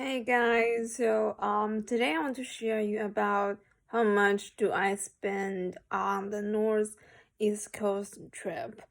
Hey guys, today I want to share you about how much do I spend on the North East Coast trip.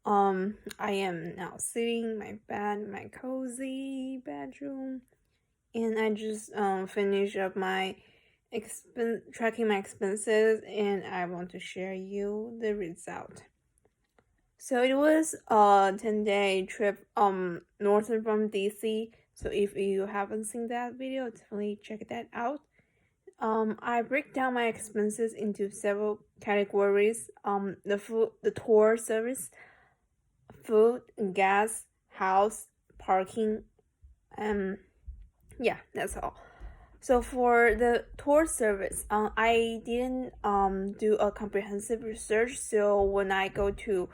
I am now sitting in my bed, my cozy bedroom, and I just finished up my tracking my expenses, and I want to share you the result. So it was a 10-day trip northern from DC. So if you haven't seen that video, definitely check that out. I break down my expenses into several categories. The tour service, food, gas, house, parking, yeah, that's all. So for the tour service, I didn't do a comprehensive research. So when I go to,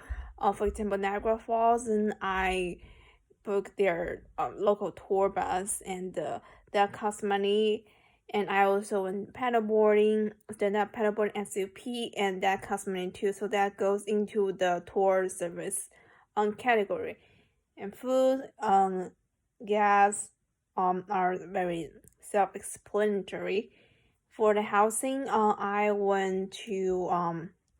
for example, Niagara Falls, and I book their local tour bus, and that costs money. And I also went paddleboarding, stand-up paddleboarding SUP, and that costs money too. So that goes into the tour service category. And food, gas, are very self-explanatory. For the housing, I went to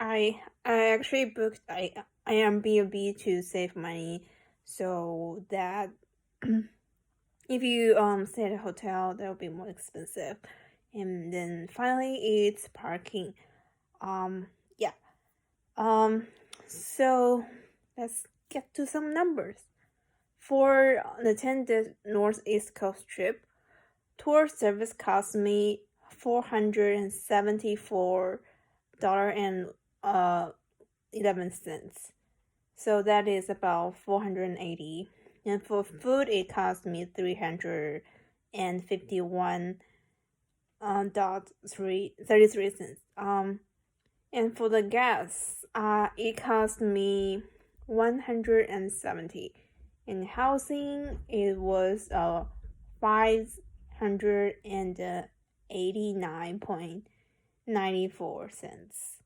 I actually booked I Airbnb to save money, so that if you stay at a hotel, that will be more expensive. And then finally, it's parking. Yeah. So let's get to some numbers. For the 10-day Northeast Coast trip, tour service cost me $474.11. So that is about 480. And for food, it cost me 351 dot 33 cents. And for the gas, it cost me 170. In housing, it was 589.94 cents.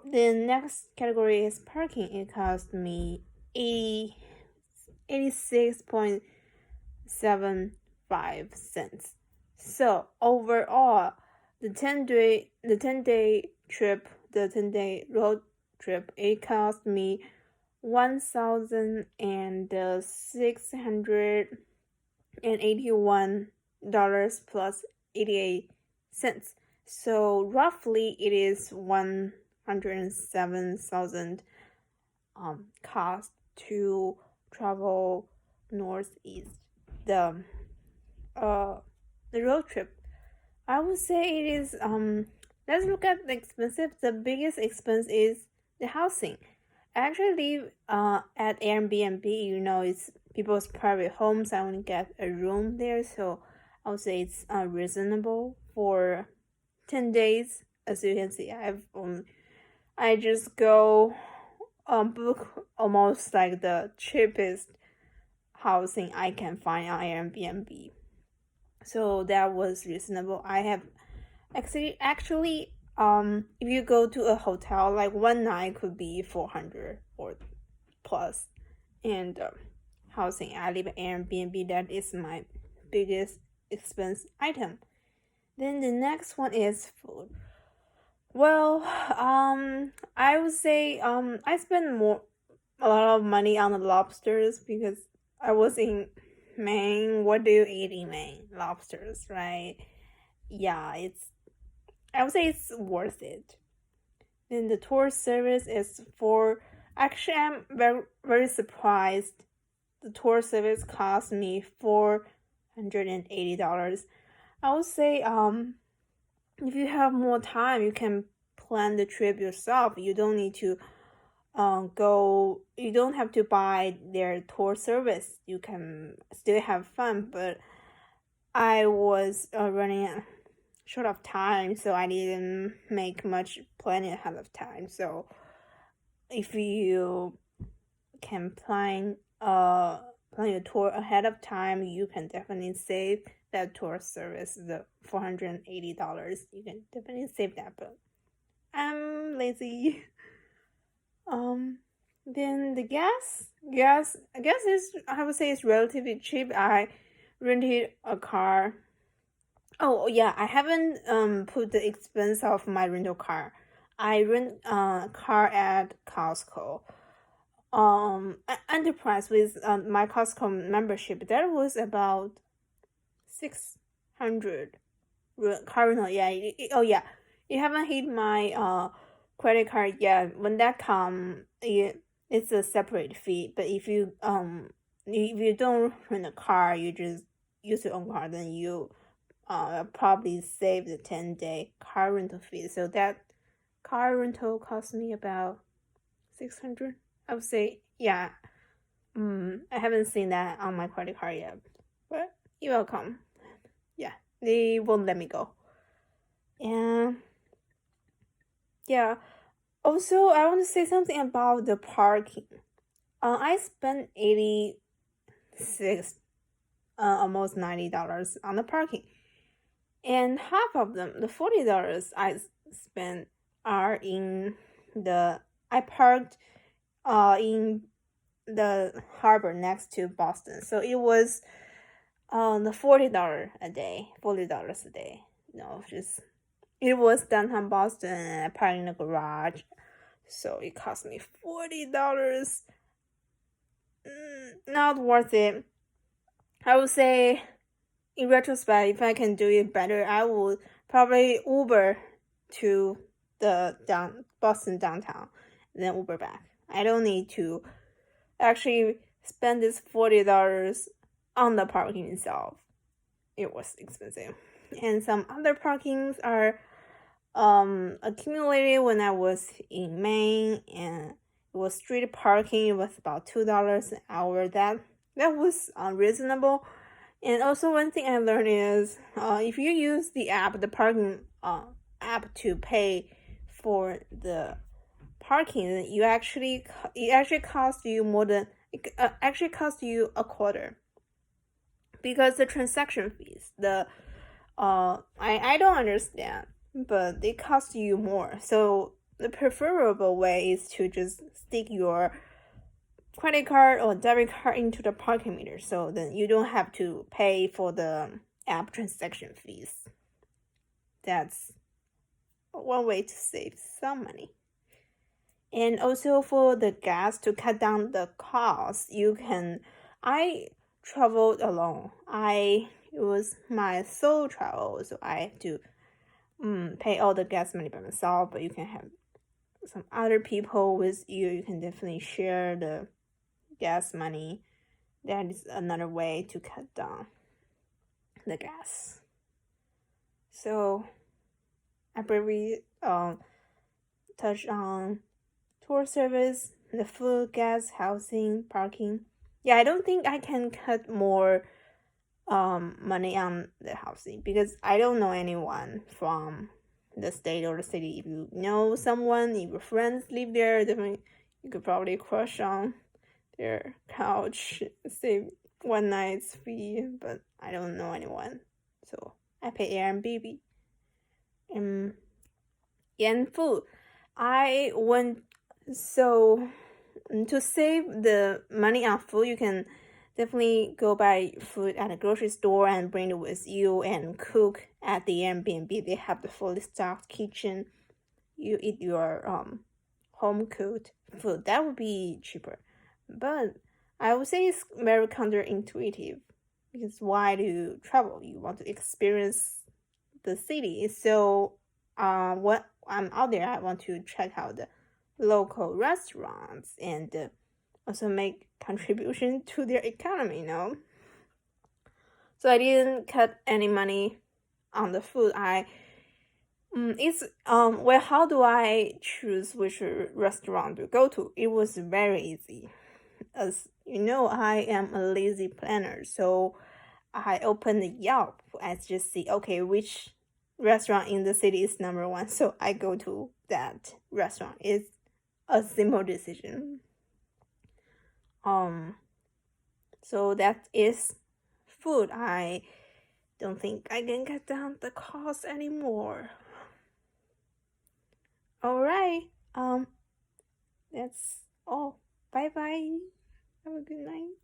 The next category is parking. It cost me 86.75 cents. So overall, the 10-day trip, the 10-day road trip, it cost me $1,681 plus 88 cents. So roughly it is 107,000 cost to travel northeast. The road trip, I would say it is let's look at the expensive. The biggest expense is the housing. I actually live at Airbnb. It's people's private homes. I only get a room there, so I would say it's reasonable for 10 days. As you can see, I just go book almost like the cheapest housing I can find on Airbnb. So that was reasonable. I have actually if you go to a hotel, like one night could be 400 or plus. And housing, I live at Airbnb. That is my biggest expense item. Then the next one is food. Well, I would say I spend a lot of money on the lobsters because I was in Maine. What do you eat in Maine? Lobsters, right? Yeah, I would say it's worth it. Then the tour service is for. Actually, I'm very surprised. The tour service cost me $480. I would say if you have more time, you can plan the trip yourself. You don't need to go. You don't have to buy their tour service. You can still have fun. But I was running short of time, so I didn't make much planning ahead of time. So if you can plan your tour ahead of time, you can definitely save that tour service, the $480. You can definitely save that, but I'm lazy. Then the gas is, I would say, it's relatively cheap. I rented a car. Oh yeah, I haven't put the expense of my rental car. I rent a car at Costco. Enterprise with my Costco membership. That was about 600 car rental. Yeah. Oh yeah, you haven't hit my credit card yet. When that it's a separate fee. But if you don't rent a car, you just use your own car, then you probably save the 10-day car rental fee. So that car rental cost me about 600. I would say, yeah. I haven't seen that on my credit card yet, but you're welcome. Yeah, they won't let me go. And yeah, also I want to say something about the parking. I spent 86, almost $90 on the parking, and half of them, the $40 I spent, are in the I parked in the harbor next to Boston. So it was the $40 a day, $40 a day. No, just it was downtown Boston, and I parked in the garage, so it cost me $40. Not worth it. I would say, in retrospect, if I can do it better, I would probably Uber to the Boston downtown, then Uber back. I don't need to actually spend this $40 on the parking itself. It was expensive. And some other parkings are accumulated when I was in Maine, and it was street parking. It was about $2 an hour. That was unreasonable. And also, one thing I learned is if you use the app, the parking app, to pay for the parking, it actually costs you more than actually costs you a quarter, because the transaction fees, I don't understand, but they cost you more. So the preferable way is to just stick your credit card or debit card into the parking meter, so then you don't have to pay for the app transaction fees. That's one way to save some money. And also for the gas, to cut down the cost, I traveled alone. It was my solo travel, so I had to pay all the gas money by myself, but you can have some other people with you. You can definitely share the gas money. That is another way to cut down the gas. So I briefly touched on tour service, the food, gas, housing, parking. Yeah, I don't think I can cut more money on the housing, because I don't know anyone from the state or the city. If you know someone, if your friends live there, definitely you could probably crush on their couch, save one night's fee, but I don't know anyone, so I pay Airbnb. And food, I went so to save the money on food, you can definitely go buy food at a grocery store and bring it with you and cook at the Airbnb. They have the fully stocked kitchen. You eat your home cooked food. That would be cheaper. But I would say it's very counterintuitive, because why do you travel? You want to experience the city. So when I'm out there, I want to check out the local restaurants and also make contribution to their economy, So I didn't cut any money on the food. Well, how do I choose which restaurant to go to? It was very easy. As you know, I am a lazy planner, so I opened the Yelp and just see, okay, which restaurant in the city is number one, so I go to that restaurant. It's a simple decision. So that is food. I don't think I can cut down the cost anymore. Alright, that's all. Bye bye. Have a good night.